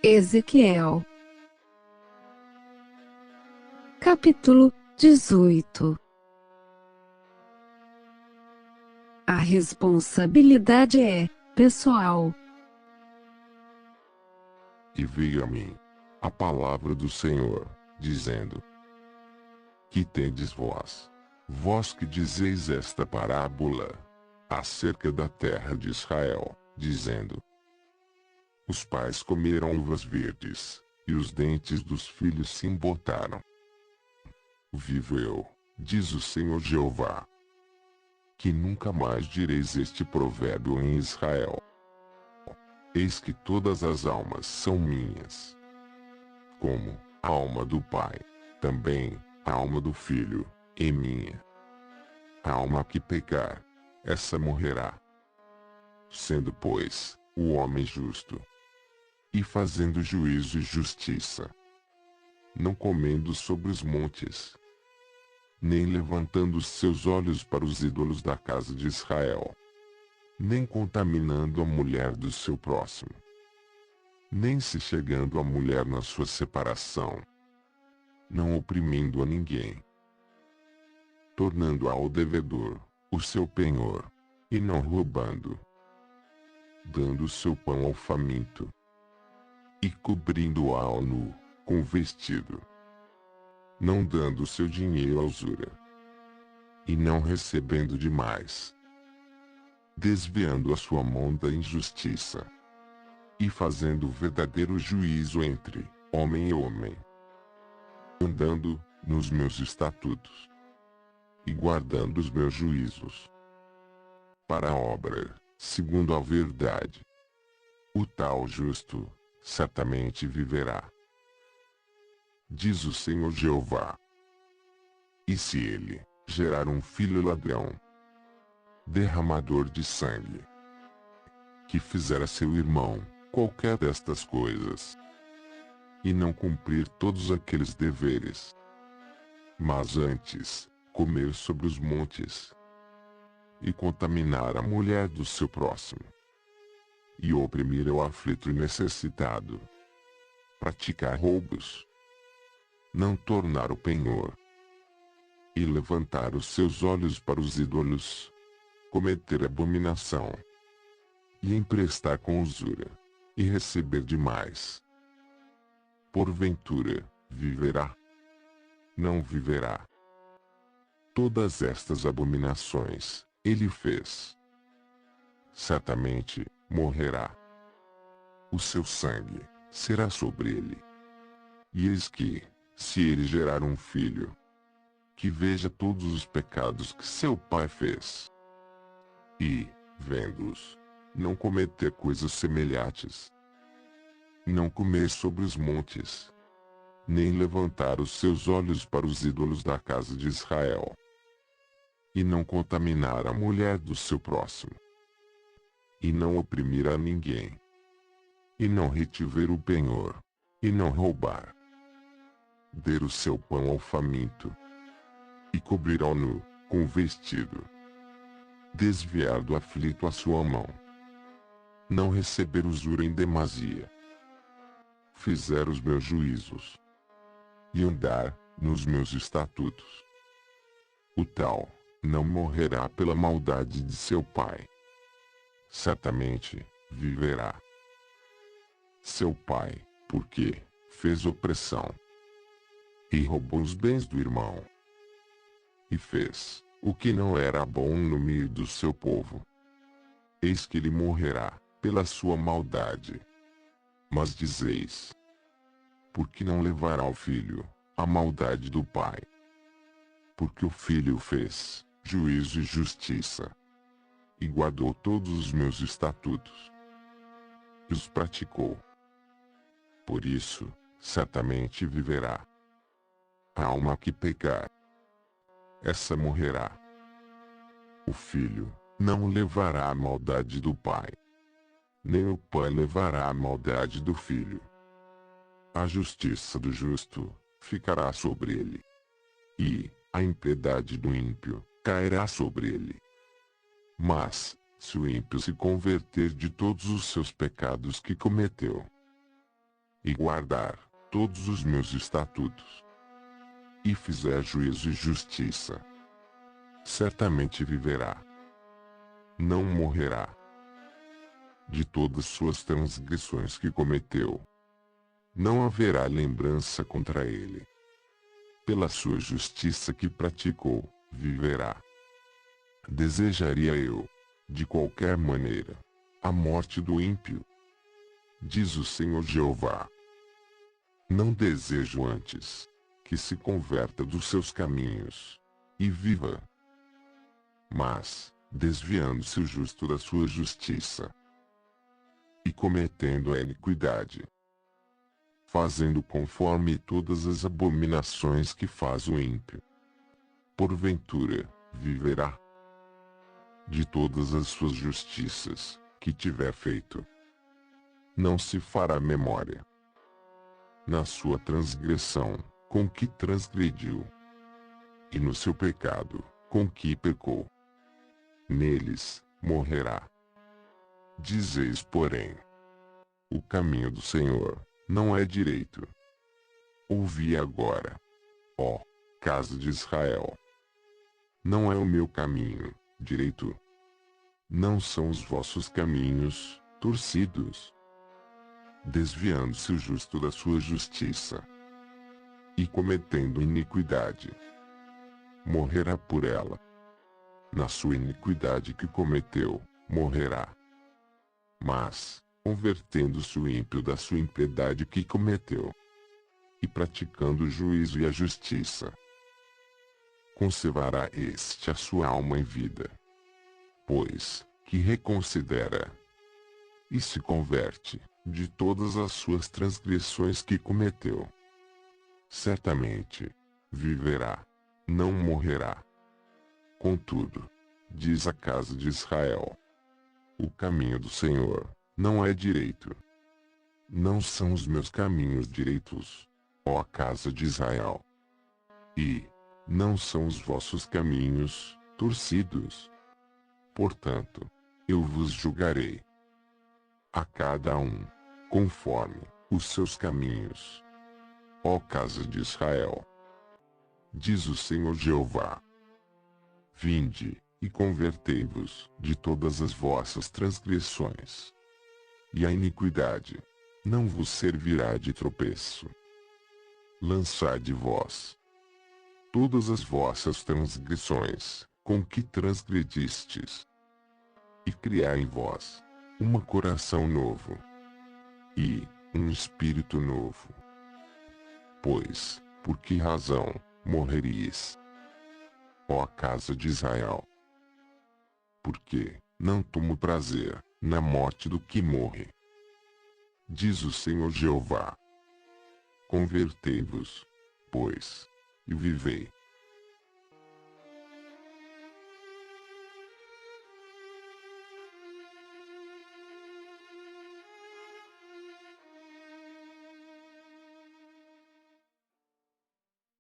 Ezequiel, capítulo 18. A responsabilidade é pessoal. E veio a mim a palavra do Senhor, dizendo: Que tendes vós, vós que dizeis esta parábola acerca da terra de Israel, dizendo: Os pais comeram uvas verdes, e os dentes dos filhos se embotaram. Vivo eu, diz o Senhor Jeová, que nunca mais direis este provérbio em Israel. Eis que todas as almas são minhas. Como a alma do pai, também a alma do filho é minha. A alma que pecar, essa morrerá. Sendo, pois, o homem justo, e fazendo juízo e justiça, não comendo sobre os montes, nem levantando os seus olhos para os ídolos da casa de Israel, nem contaminando a mulher do seu próximo, nem se chegando à mulher na sua separação, não oprimindo a ninguém, tornando ao devedor o seu penhor, e não roubando, dando o seu pão ao faminto, e cobrindo ao nu com vestido, não dando o seu dinheiro à usura, e não recebendo demais, desviando a sua mão da injustiça, e fazendo verdadeiro juízo entre homem e homem, andando nos meus estatutos, e guardando os meus juízos, para a obra, segundo a verdade. O tal justo certamente viverá, diz o Senhor Jeová. E se ele gerar um filho ladrão, derramador de sangue, que fizer a seu irmão qualquer destas coisas, e não cumprir todos aqueles deveres, mas antes comer sobre os montes, e contaminar a mulher do seu próximo, e oprimir o aflito e necessitado, praticar roubos, não tornar o penhor, e levantar os seus olhos para os ídolos, cometer abominação, e emprestar com usura, e receber demais. Porventura, viverá? Não viverá. Todas estas abominações ele fez. Certamente morrerá. O seu sangue será sobre ele. E eis que, se ele gerar um filho, que veja todos os pecados que seu pai fez, e, vendo-os, não cometer coisas semelhantes, não comer sobre os montes, nem levantar os seus olhos para os ídolos da casa de Israel, e não contaminar a mulher do seu próximo, e não oprimir a ninguém, e não retiver o penhor, e não roubar, der o seu pão ao faminto, e cobrir ao nu com vestido, desviar do aflito a sua mão, não receber usura em demasia, fizer os meus juízos, e andar nos meus estatutos, o tal não morrerá pela maldade de seu pai. Certamente viverá. Seu pai, porque fez opressão, e roubou os bens do irmão, e fez o que não era bom no meio do seu povo. Eis que ele morrerá pela sua maldade. Mas dizeis: por que não levará o filho a maldade do pai? Porque o filho fez juízo e justiça, e guardou todos os meus estatutos, e os praticou. Por isso, certamente viverá. A alma que pecar, essa morrerá. O filho não levará a maldade do pai, nem o pai levará a maldade do filho. A justiça do justo ficará sobre ele, e a impiedade do ímpio cairá sobre ele. Mas, se o ímpio se converter de todos os seus pecados que cometeu, e guardar todos os meus estatutos, e fizer juízo e justiça, certamente viverá, não morrerá. De todas suas transgressões que cometeu, não haverá lembrança contra ele. Pela sua justiça que praticou, viverá. Desejaria eu, de qualquer maneira, a morte do ímpio, diz o Senhor Jeová. Não desejo antes que se converta dos seus caminhos e viva. Mas, desviando-se o justo da sua justiça e cometendo a iniquidade, fazendo conforme todas as abominações que faz o ímpio, porventura viverá. De todas as suas justiças que tiver feito, não se fará memória. Na sua transgressão, com que transgrediu, e no seu pecado, com que pecou, neles morrerá. Dizeis, porém, o caminho do Senhor não é direito. Ouvi agora, ó casa de Israel. Não é o meu caminho direito. Não são os vossos caminhos torcidos. Desviando-se o justo da sua justiça e cometendo iniquidade, morrerá por ela. Na sua iniquidade que cometeu, morrerá. Mas, convertendo-se o ímpio da sua impiedade que cometeu, e praticando o juízo e a justiça, conservará este a sua alma em vida, pois, que reconsidera e se converte de todas as suas transgressões que cometeu, certamente viverá, não morrerá. Contudo, diz a casa de Israel, o caminho do Senhor não é direito. Não são os meus caminhos direitos, ó casa de Israel. E não são os vossos caminhos torcidos. Portanto, eu vos julgarei, a cada um, conforme os seus caminhos, ó casa de Israel. Diz o Senhor Jeová. Vinde, e convertei-vos de todas as vossas transgressões, e a iniquidade não vos servirá de tropeço. Lançai de vós todas as vossas transgressões, com que transgredistes, e criai em vós um coração novo, e um espírito novo. Pois, por que razão morreríeis, ó casa de Israel? Porque não tomo prazer na morte do que morre, diz o Senhor Jeová. Convertei-vos, pois, e vivei.